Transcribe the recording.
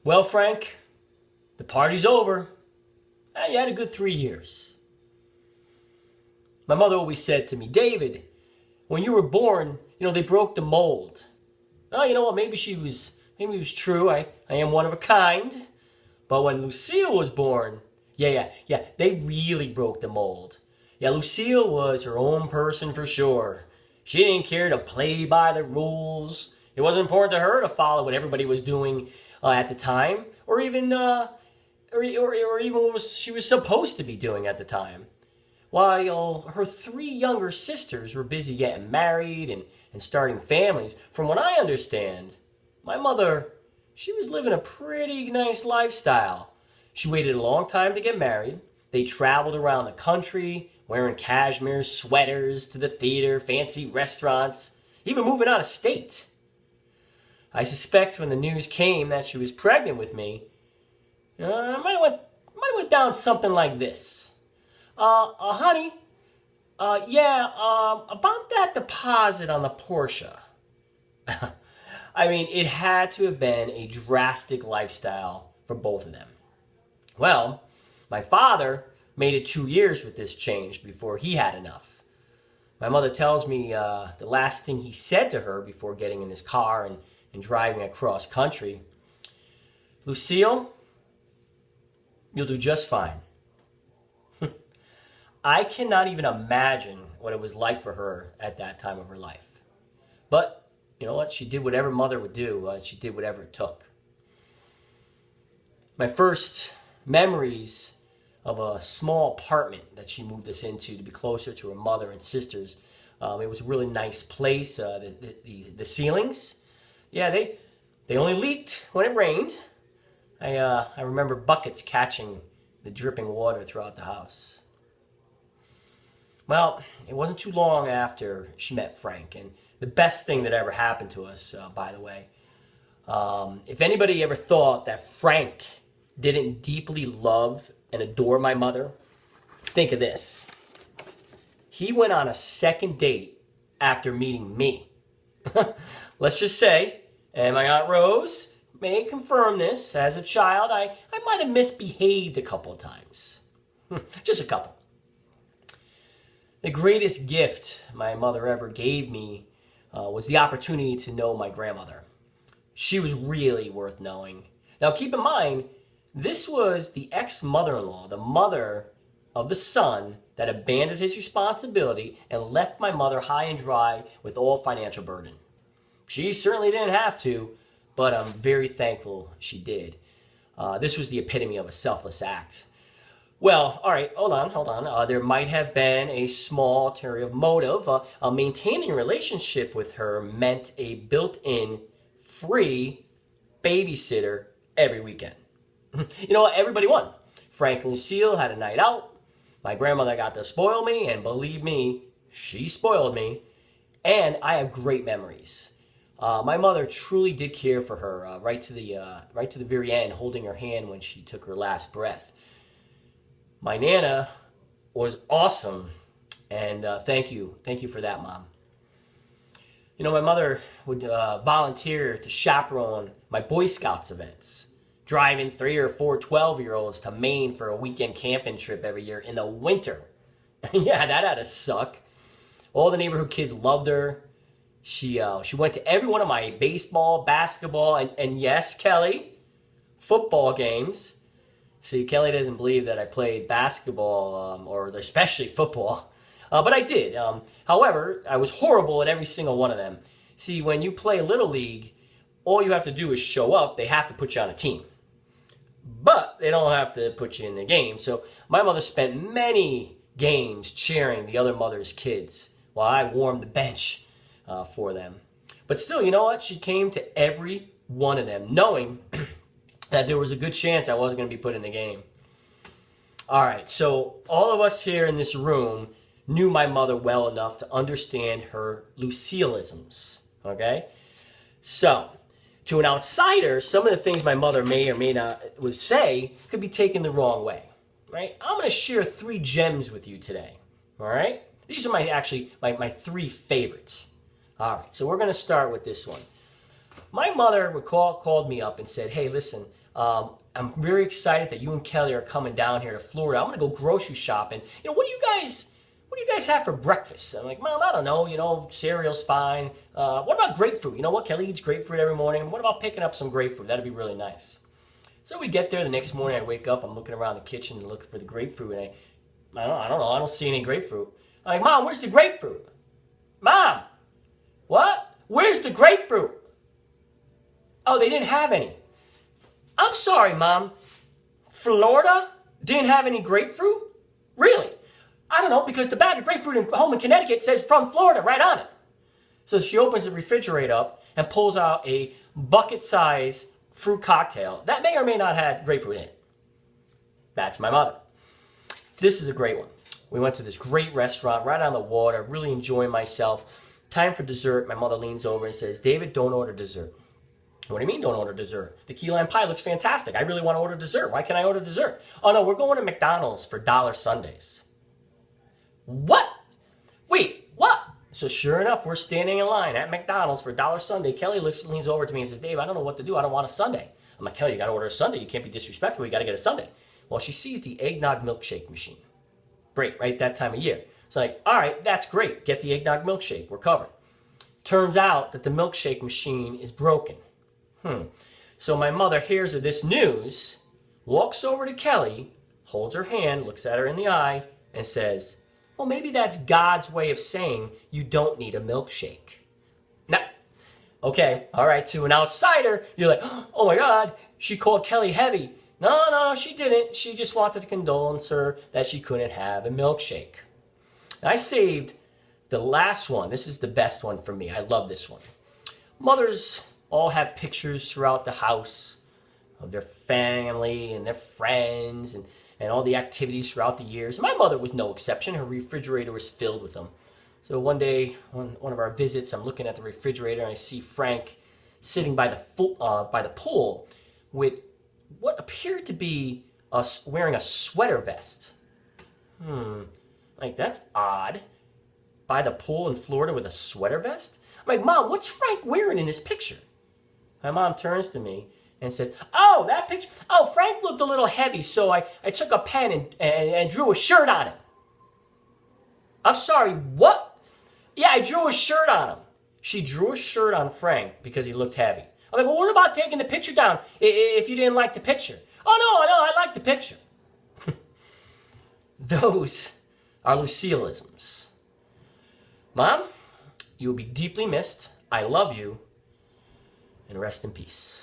Well, Frank, the party's over. You had a good 3 years. My mother always said to me, David, when you were born, they broke the mold. Oh, you know what? Maybe it was true. I am one of a kind. But when Lucille was born, yeah, they really broke the mold. Yeah, Lucille was her own person for sure. She didn't care to play by the rules. It wasn't important to her to follow what everybody was doing at the time, or even what she was supposed to be doing at the time. While her 3 younger sisters were busy getting married and starting families, from what I understand, my mother, she was living a pretty nice lifestyle. She waited a long time to get married. They traveled around the country, wearing cashmere sweaters to the theater, fancy restaurants, even moving out of state. I suspect when the news came that she was pregnant with me, it might have went down something like this. Honey, about that deposit on the Porsche. I mean, it had to have been a drastic lifestyle for both of them. Well, my father made it 2 years with this change before he had enough. My mother tells me the last thing he said to her before getting in his car and driving across country, Lucille, you'll do just fine. I cannot even imagine what it was like for her at that time of her life. But you know what? She did whatever mother would do. She did whatever it took. My first memories of a small apartment that she moved us into to be closer to her mother and sisters. It was a really nice place. The ceilings, yeah, they only leaked when it rained. I remember buckets catching the dripping water throughout the house. Well, it wasn't too long after she met Frank, and the best thing that ever happened to us, by the way. If anybody ever thought that Frank didn't deeply love and adore my mother, think of this. He went on a second date after meeting me. Let's just say, and my Aunt Rose may confirm this, as a child, I might have misbehaved a couple of times. Just a couple. The greatest gift my mother ever gave me was the opportunity to know my grandmother. She was really worth knowing. Now keep in mind, this was the ex-mother-in-law, the mother of the son that abandoned his responsibility and left my mother high and dry with all financial burden. She certainly didn't have to, but I'm very thankful she did. This was the epitome of a selfless act. Well, all right, hold on. There might have been a small ulterior motive. Maintaining a relationship with her meant a built-in free babysitter every weekend. You know what? Everybody won. Frank and Lucille had a night out. My grandmother got to spoil me, and believe me, she spoiled me. And I have great memories. My mother truly did care for her right to the very end, holding her hand when she took her last breath. My Nana was awesome, and thank you for that, Mom. You know, my mother would volunteer to chaperone my Boy Scouts events, driving 3 or 4 12-year-olds to Maine for a weekend camping trip every year in the winter. Yeah, that had to suck. All the neighborhood kids loved her. She went to every one of my baseball, basketball, and yes, Kelly, football games. See, Kelly doesn't believe that I played basketball, or especially football, but I did. However, I was horrible at every single one of them. See, when you play Little League, all you have to do is show up. They have to put you on a team. But they don't have to put you in the game. So my mother spent many games cheering the other mother's kids while I warmed the bench for them. But still, you know what? She came to every one of them, knowing that there was a good chance I wasn't going to be put in the game. All right, so all of us here in this room knew my mother well enough to understand her Lucilleisms, okay? So, to an outsider, some of the things my mother may or may not would say could be taken the wrong way, right? I'm going to share 3 gems with you today, all right? These are my 3 favorites. All right, so we're going to start with this one. My mother called me up and said, hey, listen, I'm very excited that you and Kelly are coming down here to Florida. I'm going to go grocery shopping. What do you guys have for breakfast? I'm like, Mom, I don't know. Cereal's fine. What about grapefruit? You know what? Kelly eats grapefruit every morning. What about picking up some grapefruit? That'd be really nice. So we get there the next morning. I wake up. I'm looking around the kitchen and looking for the grapefruit. And I don't know. I don't see any grapefruit. I'm like, Mom, where's the grapefruit? Mom, what? Where's the grapefruit? Oh, they didn't have any. I'm sorry, Mom. Florida didn't have any grapefruit? Really? I don't know, because the bag of grapefruit home in Connecticut says from Florida right on it. So she opens the refrigerator up and pulls out a bucket-sized fruit cocktail that may or may not have grapefruit in it. That's my mother. This is a great one. We went to this great restaurant right on the water, really enjoying myself. Time for dessert. My mother leans over and says, David, don't order dessert. What do you mean don't order dessert? The key lime pie looks fantastic. I really want to order dessert. Why can't I order dessert? Oh, no, we're going to McDonald's for dollar sundaes. What? Wait, what? So sure enough, we're standing in line at McDonald's for dollar sundae. Kelly leans over to me and says, Dave, I don't know what to do. I don't want a sundae. I'm like, Kelly, you got to order a sundae. You can't be disrespectful. You got to get a sundae. Well, she sees the eggnog milkshake machine. Great, right? That time of year. So like, all right, that's great. Get the eggnog milkshake. We're covered. Turns out that the milkshake machine is broken. So my mother hears of this news, walks over to Kelly, holds her hand, looks at her in the eye, and says, well, maybe that's God's way of saying you don't need a milkshake. Now, okay, all right, to an outsider, you're like, oh my God, she called Kelly heavy. No, she didn't. She just wanted to condolence her that she couldn't have a milkshake. I saved the last one. This is the best one for me. I love this one. Mothers all have pictures throughout the house of their family and their friends and all the activities throughout the years. My mother was no exception. Her refrigerator was filled with them. So one day, on one of our visits, I'm looking at the refrigerator and I see Frank sitting by the pool with what appeared to be wearing a sweater vest. Like, that's odd. By the pool in Florida with a sweater vest? I'm like, Mom, what's Frank wearing in this picture? My mom turns to me and says, oh, that picture. Oh, Frank looked a little heavy, so I took a pen and drew a shirt on him. I'm sorry, what? Yeah, I drew a shirt on him. She drew a shirt on Frank because he looked heavy. I'm like, well, what about taking the picture down if you didn't like the picture? Oh, no, I like the picture. Those are Lucilleisms. Mom, you will be deeply missed. I love you. And rest in peace.